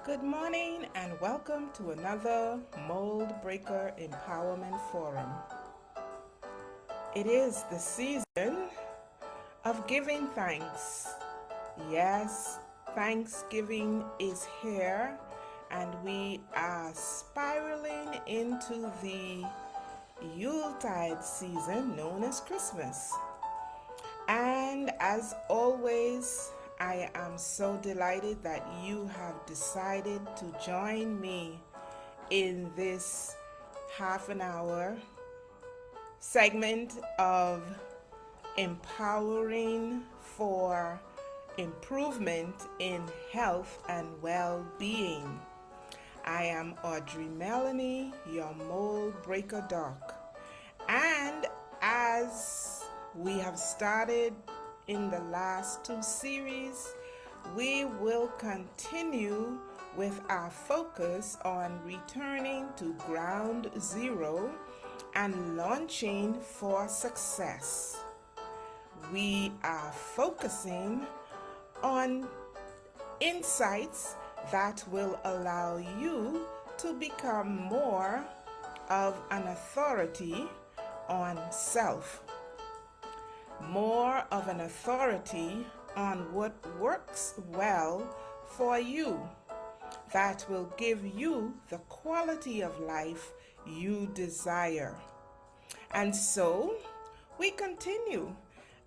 Good morning and welcome to another Mould Breaker Empowerment Forum. It is the season of giving thanks. Yes, Thanksgiving is here and we are spiraling into the Yuletide season known as Christmas. And as always, I am so delighted that you have decided to join me in this half an hour segment of empowering for improvement in health and well-being. I am Audrey-Mellayne, your Mould Breaker Doc. And as we have started in the last two series, we will continue with our focus on returning to ground zero and launching for success. We are focusing on insights that will allow you to become more of an authority on self, more of an authority on what works well for you, that will give you the quality of life you desire. And so we continue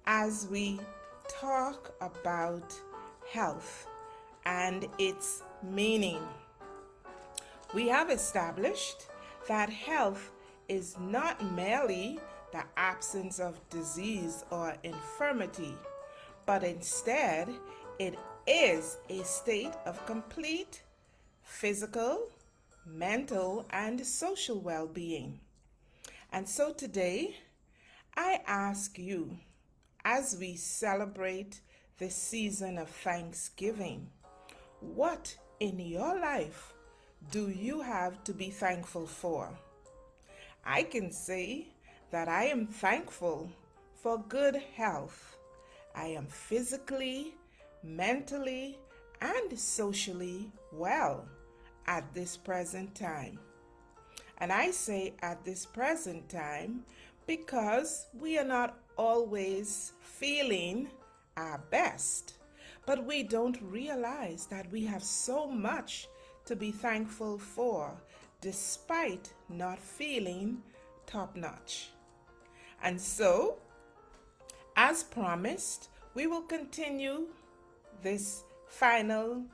as we talk about health and its meaning. We have established that health is not merely the absence of disease or infirmity, but instead it is a state of complete physical, mental, and social well-being. And so today, I ask you, as we celebrate this season of Thanksgiving, what in your life do you have to be thankful for? I can say that I am thankful for good health. I am physically, mentally, and socially well at this present time. And I say at this present time because we are not always feeling our best, but we don't realize that we have so much to be thankful for despite not feeling top-notch. And so, as promised, we will continue this final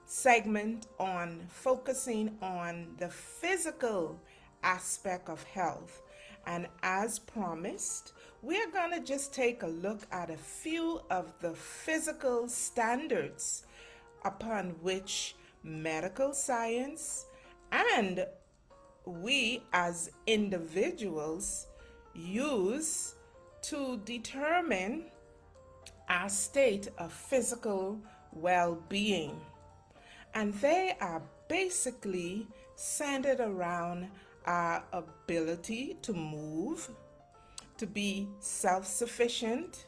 segment on focusing on the physical aspect of health. And as promised, we're going to just take a look at a few of the physical standards upon which medical science and we as individuals use to determine our state of physical well-being. And they are basically centered around our ability to move, to be self-sufficient,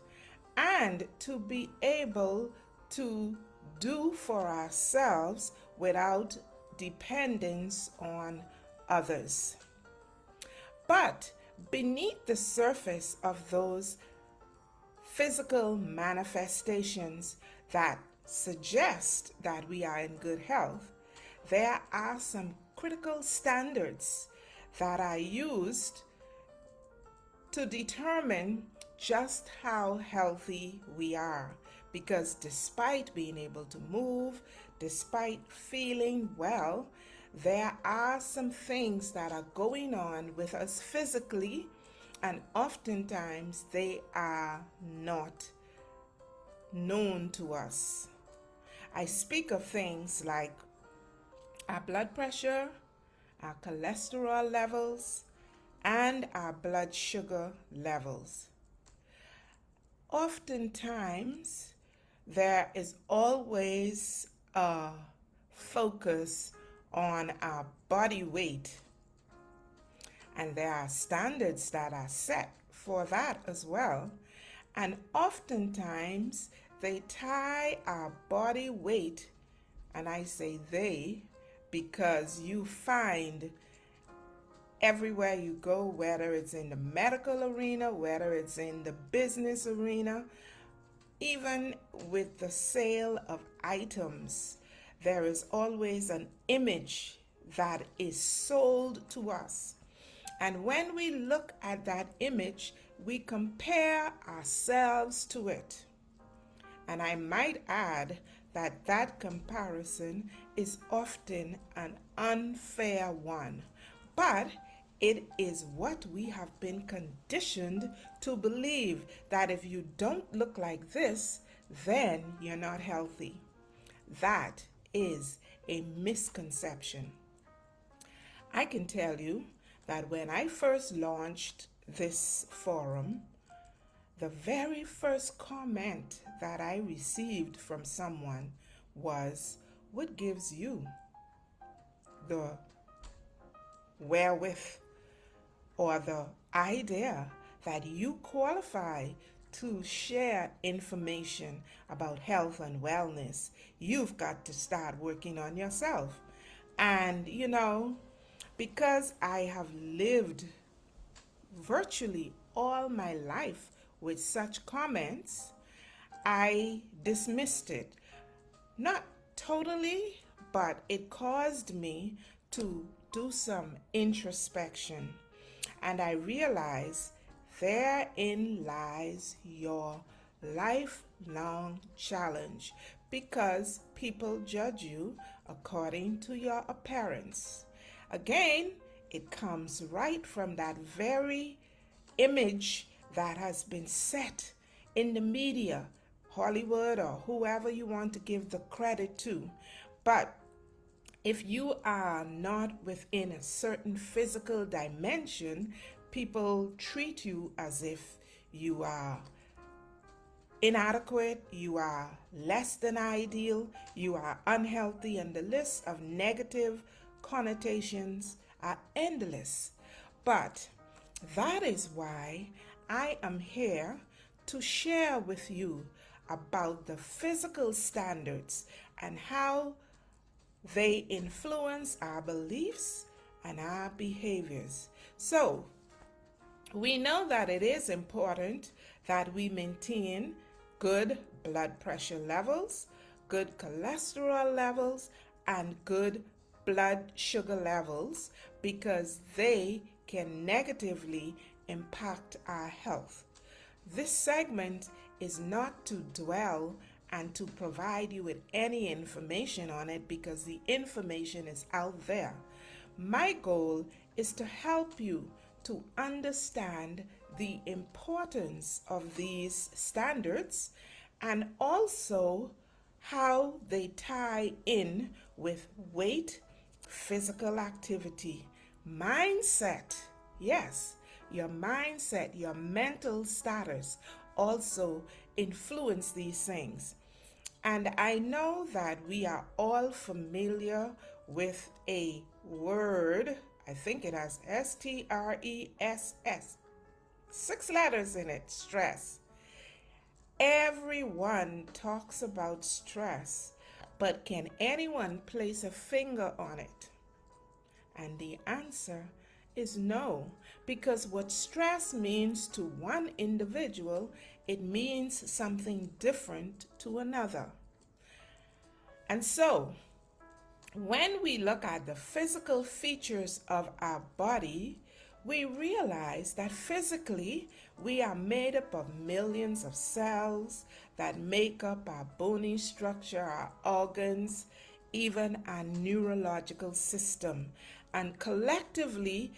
and to be able to do for ourselves without dependence on others. But beneath the surface of those physical manifestations that suggest that we are in good health, there are some critical standards that are used to determine just how healthy we are. Because despite being able to move, despite feeling well, there are some things that are going on with us physically, and oftentimes they are not known to us. I speak of things like our blood pressure, our cholesterol levels, and our blood sugar levels. Oftentimes, there is always a focus on our body weight, and there are standards that are set for that as well. And oftentimes, they tie our body weight And I say they because you find everywhere you go, whether it's in the medical arena, whether it's in the business arena, even with the sale of items, there is always an image that is sold to us. And when we look at that image, we compare ourselves to it. And I might add that that comparison is often an unfair one, but it is what we have been conditioned to believe, that if you don't look like this, then you're not healthy. That is a misconception. I can tell you that when I first launched this forum, the very first comment that I received from someone was, "What gives you the wherewith or the idea that you qualify to share information about health and wellness? You've got to start working on yourself." And because I have lived virtually all my life with such comments, I dismissed it. Not totally, but it caused me to do some introspection. And I realized therein lies your lifelong challenge, because people judge you according to your appearance. Again, it comes right from that very image that has been set in the media, Hollywood, or whoever you want to give the credit to. But if you are not within a certain physical dimension, people treat you as if you are inadequate, you are less than ideal, you are unhealthy, and the list of negative connotations are endless. But that is why I am here to share with you about the physical standards and how they influence our beliefs and our behaviors. So, we know that it is important that we maintain good blood pressure levels, good cholesterol levels, and good blood sugar levels, because they can negatively impact our health. This segment is not to dwell and to provide you with any information on it, because the information is out there. My goal is to help you to understand the importance of these standards, and also how they tie in with weight, physical activity, mindset. Yes, your mindset, your mental status also influence these things. And I know that we are all familiar with a word. I think it has STRESS, 6 letters in it: stress. Everyone talks about stress, but can anyone place a finger on it? And the answer is no, because what stress means to one individual, it means something different to another. And so, when we look at the physical features of our body, we realize that physically we are made up of millions of cells that make up our bony structure, our organs, even our neurological system. And collectively,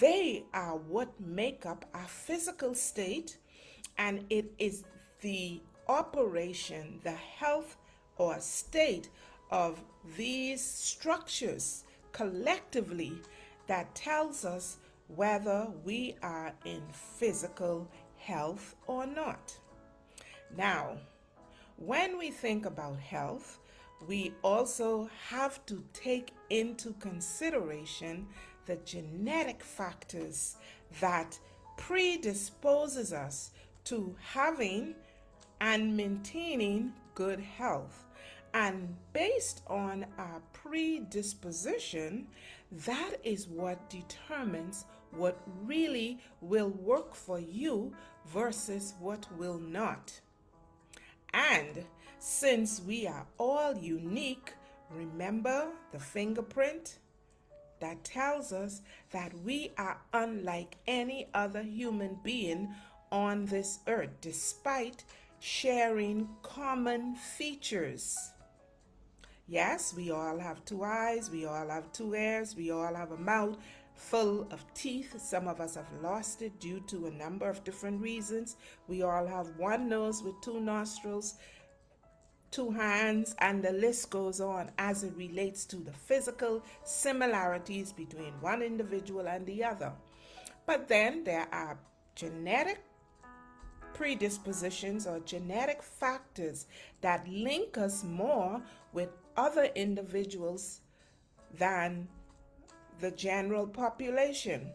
they are what make up our physical state, and it is the operation, the health or state of these structures collectively that tells us whether we are in physical health or not. Now, when we think about health, we also have to take into consideration the genetic factors that predisposes us to having and maintaining good health. And based on our predisposition, that is what determines what really will work for you versus what will not. And since we are all unique, remember the fingerprint that tells us that we are unlike any other human being on this earth, despite sharing common features. Yes, we all have two eyes, we all have two ears, we all have a mouth full of teeth. Some of us have lost it due to a number of different reasons. We all have one nose with two nostrils, two hands, and the list goes on as it relates to the physical similarities between one individual and the other. But then there are genetic predispositions or genetic factors that link us more with other individuals than the general population,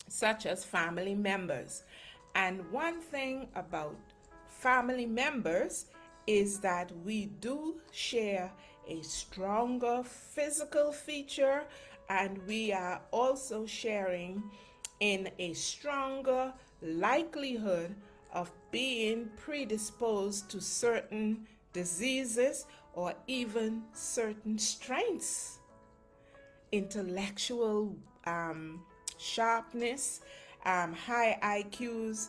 such as family members. And one thing about family members is that we do share a stronger physical feature, and we are also sharing in a stronger likelihood of being predisposed to certain diseases or even certain strengths, intellectual sharpness, high IQs,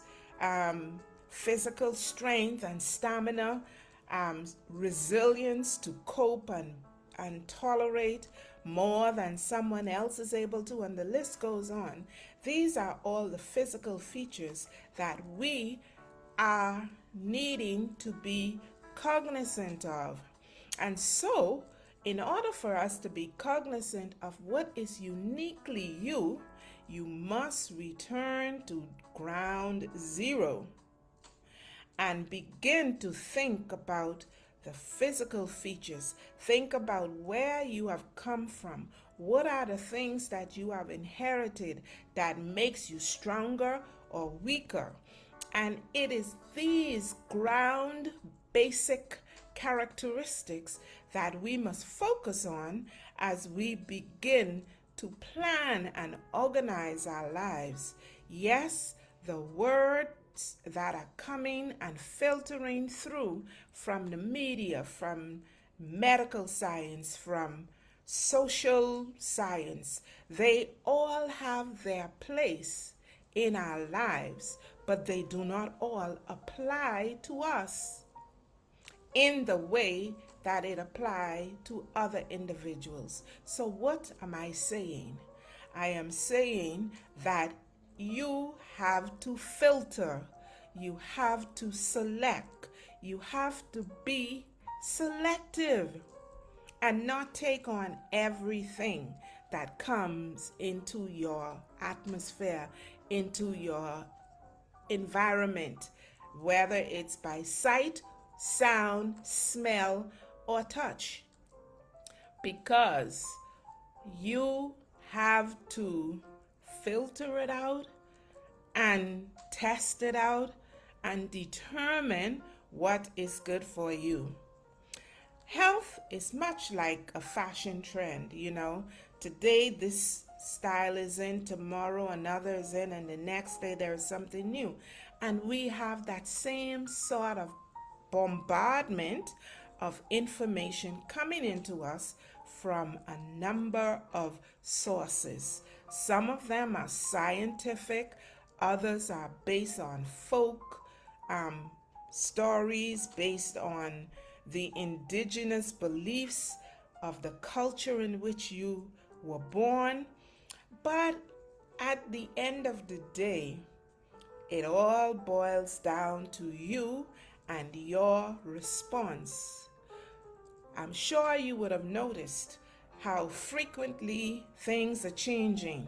physical strength and stamina, resilience to cope and tolerate more than someone else is able to, and the list goes on. These are all the physical features that we are needing to be cognizant of. And so, in order for us to be cognizant of what is uniquely you, you must return to ground zero and begin to think about the physical features. Think about where you have come from. What are the things that you have inherited that makes you stronger or weaker? And it is these ground basic characteristics that we must focus on as we begin to plan and organize our lives. Yes, the words that are coming and filtering through from the media, from medical science, from social science, they all have their place in our lives, but they do not all apply to us in the way that it applies to other individuals. So what am I saying? I am saying that you have to filter, you have to select, you have to be selective and not take on everything that comes into your atmosphere, into your environment, whether it's by sight, sound, smell, or touch, because you have to filter it out and test it out and determine what is good for you. Health is much like a fashion trend, Today this style is in, tomorrow another is in, and the next day there is something new. And we have that same sort of bombardment of information coming into us from a number of sources. Some of them are scientific, others are based on folk stories, based on the indigenous beliefs of the culture in which you were born. But at the end of the day, it all boils down to you and your response. I'm sure you would have noticed how frequently things are changing.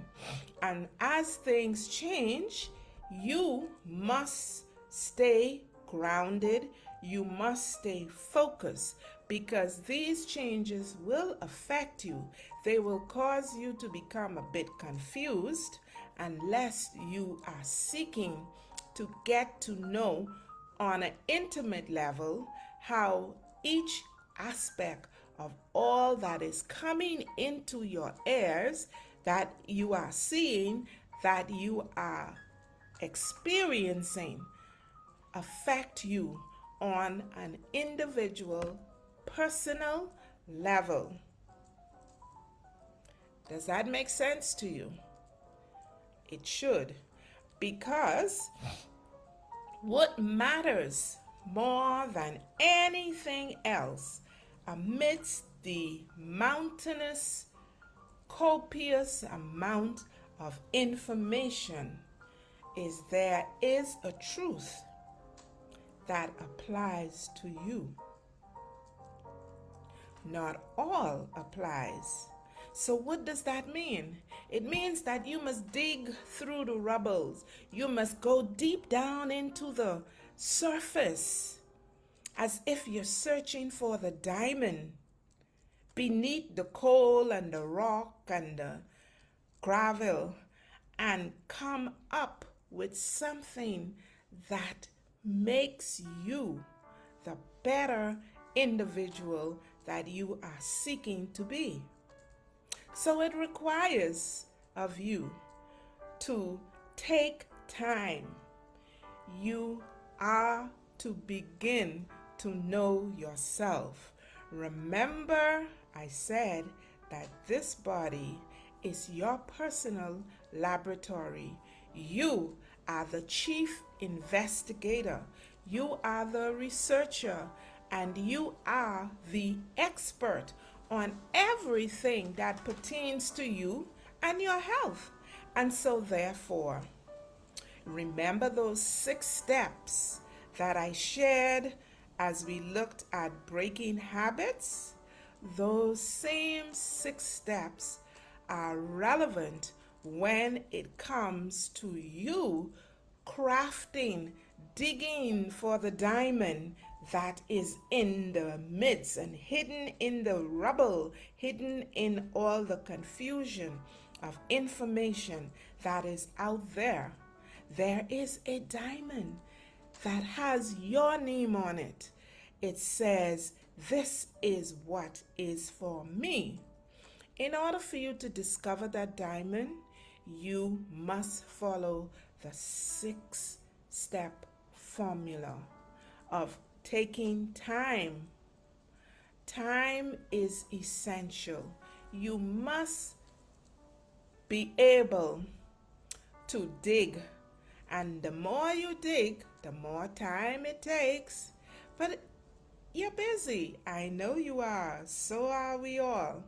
And as things change, you must stay grounded, you must stay focused, because these changes will affect you. They will cause you to become a bit confused unless you are seeking to get to know on an intimate level how each aspect of all that is coming into your ears, that you are seeing, that you are experiencing, affect you on an individual, personal level. Does that make sense to you? It should, because what matters more than anything else amidst the mountainous, copious amount of information is there is a truth that applies to you. Not all applies. So what does that mean? It means that you must dig through the rubbles. You must go deep down into the surface, as if you're searching for the diamond beneath the coal and the rock and the gravel, and come up with something that makes you the better individual that you are seeking to be. So it requires of you to take time. You are to begin to know yourself. Remember, I said that this body is your personal laboratory. You are the chief investigator. You are the researcher, and you are the expert on everything that pertains to you and your health. And so therefore, remember those 6 steps that I shared as we looked at breaking habits? Those same 6 steps are relevant when it comes to you crafting, digging for the diamond that is in the midst and hidden in the rubble, hidden in all the confusion of information that is out there. There is a diamond that has your name on it. It says, "This is what is for me." In order for you to discover that diamond, you must follow the 6-step formula of taking time. Time is essential. You must be able to dig, and the more you dig, the more time it takes. But you're busy. I know you are. So are we all.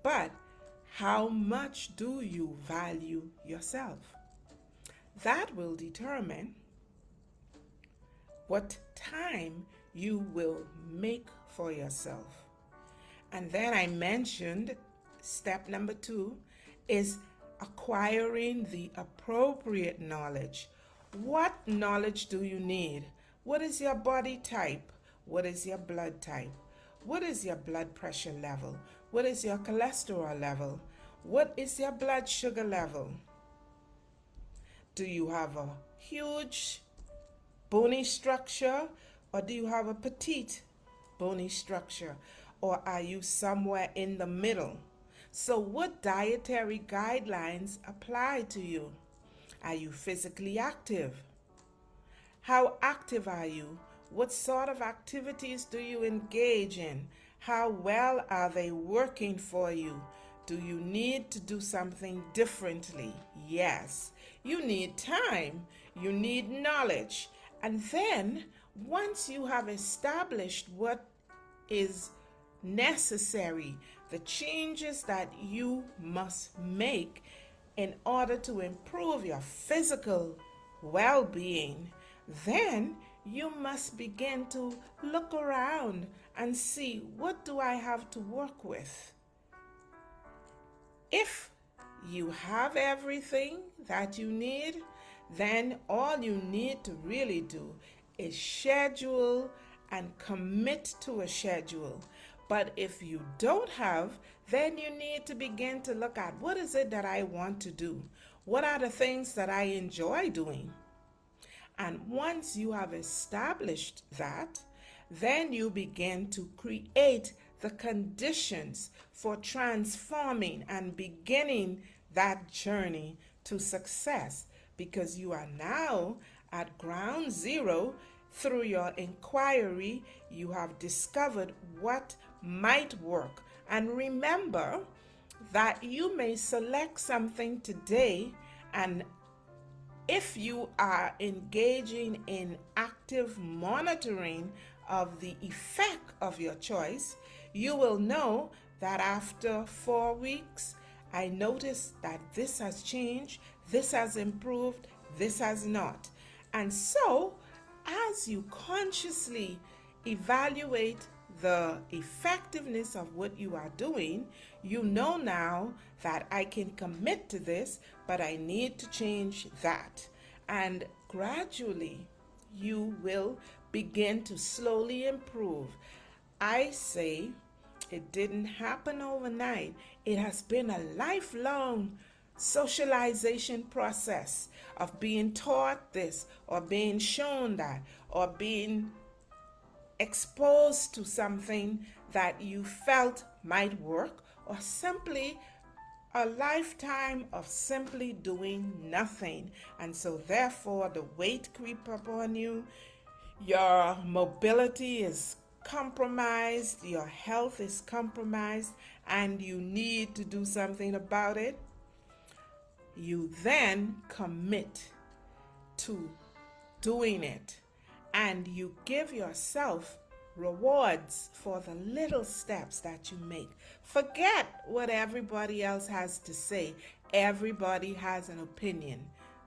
But how much do you value yourself? That will determine what time you will make for yourself. And then I mentioned step number 2 is acquiring the appropriate knowledge. What knowledge do you need? What is your body type? What is your blood type? What is your blood pressure level? What is your cholesterol level? What is your blood sugar level? Do you have a huge bony structure, or do you have a petite bony structure, or are you somewhere in the middle? So what dietary guidelines apply to you? Are you physically active? How active are you? What sort of activities do you engage in? How well are they working for you? Do you need to do something differently? Yes. You need time. You need knowledge. And then, once you have established what is necessary, the changes that you must make in order to improve your physical well-being, then you must begin to look around and see, what do I have to work with? If you have everything that you need, then all you need to really do is schedule and commit to a schedule. But if you don't have, then you need to begin to look at, what is it that I want to do? What are the things that I enjoy doing? And once you have established that, then you begin to create the conditions for transforming and beginning that journey to success, because you are now at ground zero. Through your inquiry, you have discovered what might work. And remember that you may select something today, and if you are engaging in active monitoring of the effect of your choice, you will know that after 4 weeks, I noticed that this has changed, this has improved, this has not. And so, as you consciously evaluate the effectiveness of what you are doing, you know now that I can commit to this, but I need to change that. And gradually, you will begin to slowly improve. I say it didn't happen overnight. It has been a lifelong socialization process of being taught this, or being shown that, or being exposed to something that you felt might work, or simply a lifetime of simply doing nothing. And so therefore the weight creep up on you, your mobility is compromised, your health is compromised, and you need to do something about it. You then commit to doing it, and you give yourself rewards for the little steps that you make. Forget what everybody else has to say. Everybody has an opinion.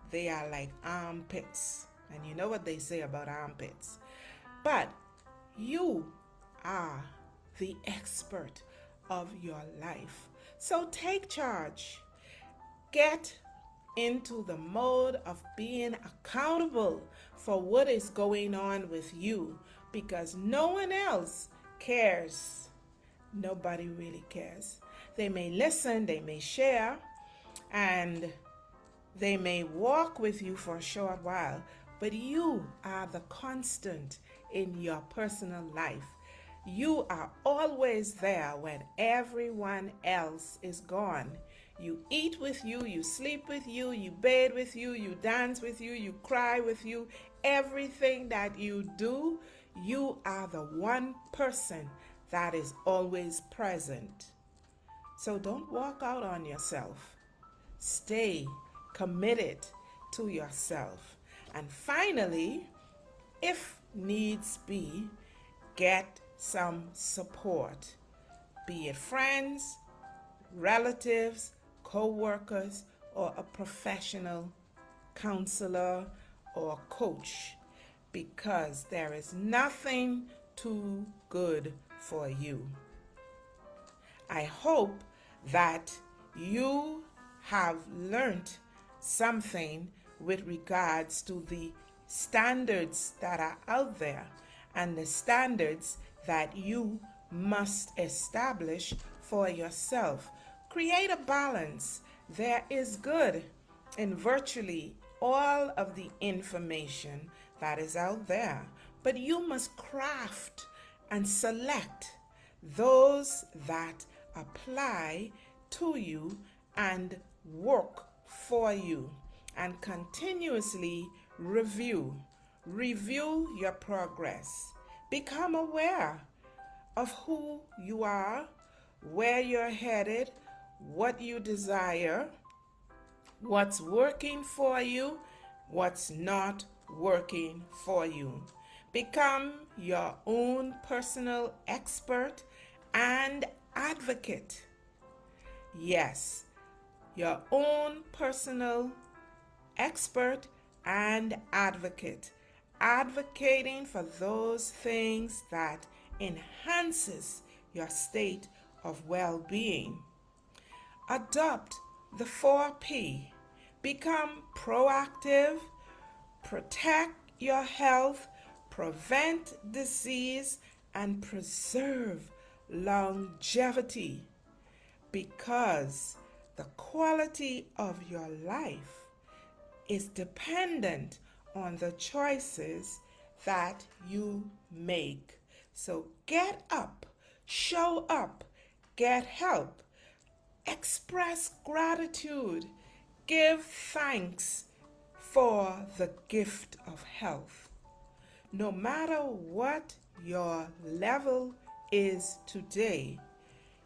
They are like armpits, and you know what they say about armpits. But you are the expert of your life. So take charge. Get into the mode of being accountable for what is going on with you, because no one else cares. Nobody really cares. They may listen, they may share, and they may walk with you for a short while, but you are the constant in your personal life. You are always there when everyone else is gone. You eat with you, you sleep with you, you bathe with you, you dance with you, you cry with you. Everything that you do, you are the one person that is always present. So don't walk out on yourself. Stay committed to yourself. And finally, if needs be, get some support, be it friends, relatives, co-workers, or a professional counselor or coach, because there is nothing too good for you. I hope that you have learned something with regards to the standards that are out there and the standards that you must establish for yourself. Create a balance. There is good in virtually all of the information that is out there, but you must craft and select those that apply to you and work for you, and continuously review your progress. Become aware of who you are, where you're headed, what you desire, what's working for you, what's not working for you. Become your own personal expert and advocate. Yes, your own personal expert and advocate. Advocating for those things that enhances your state of well-being. Adopt the 4P. Become proactive, protect your health, prevent disease, and preserve longevity, because the quality of your life is dependent on the choices that you make. So get up, show up, get help, express gratitude, give thanks for the gift of health. No matter what your level is today,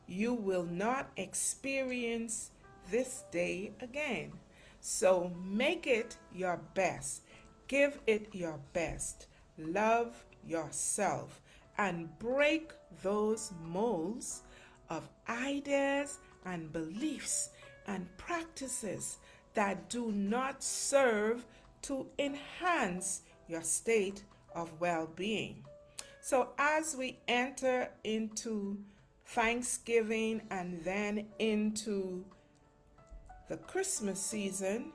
you will not experience this day again. So make it your best. Give it your best. Love yourself and break those molds of ideas and beliefs and practices that do not serve to enhance your state of well-being. So as we enter into Thanksgiving and then into the Christmas season,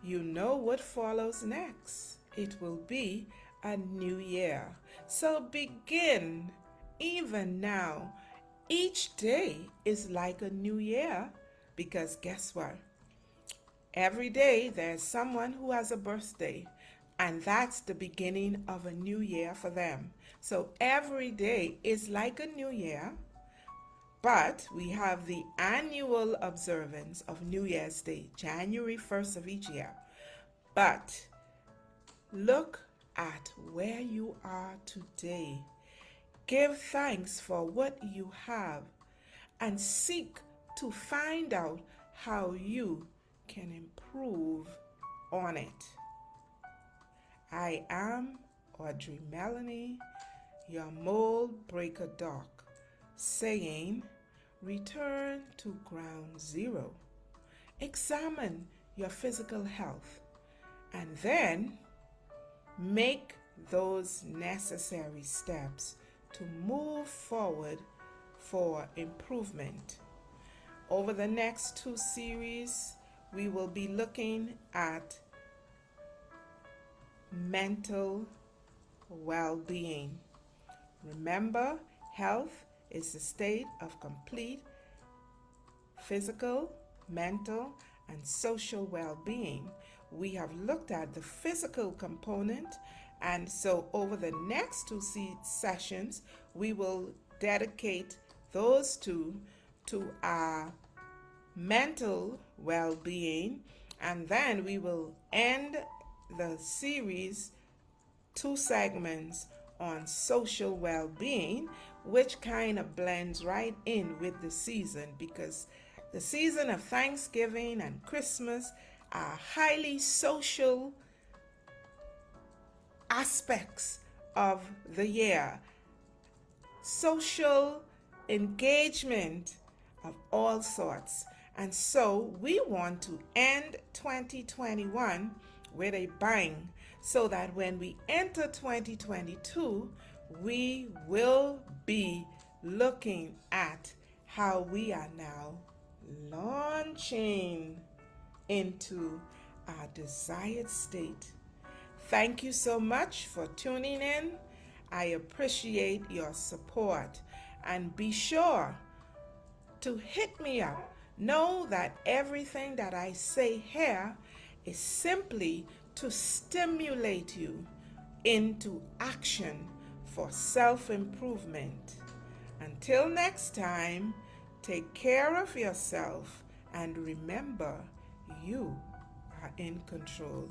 you know what follows next. It will be a new year. So begin even now. Each day is like a new year because guess what? Every day there's someone who has a birthday, and that's the beginning of a new year for them. So every day is like a new year, but we have the annual observance of New Year's Day, January 1st of each year. But look at where you are today. Give thanks for what you have and seek to find out how you can improve on it. I am Audrey-Mellayne, your Mould Breaker Doc, saying, return to ground zero. Examine your physical health and then make those necessary steps to move forward for improvement. Over the next 2 series, we will be looking at mental well-being. Remember, health is the state of complete physical, mental, and social well-being. We have looked at the physical component, and so over the next 2 sessions, we will dedicate those two to our mental well-being, and then we will end the series 2 segments on social well-being, which kind of blends right in with the season, because the season of Thanksgiving and Christmas are highly social aspects of the year. Social engagement of all sorts. And so we want to end 2021 with a bang so that when we enter 2022, we will be looking at how we are now launching into our desired state. Thank you so much for tuning in. I appreciate your support, and be sure to hit me up. Know that everything that I say here is simply to stimulate you into action for self-improvement. Until next time, take care of yourself and remember, you are in control.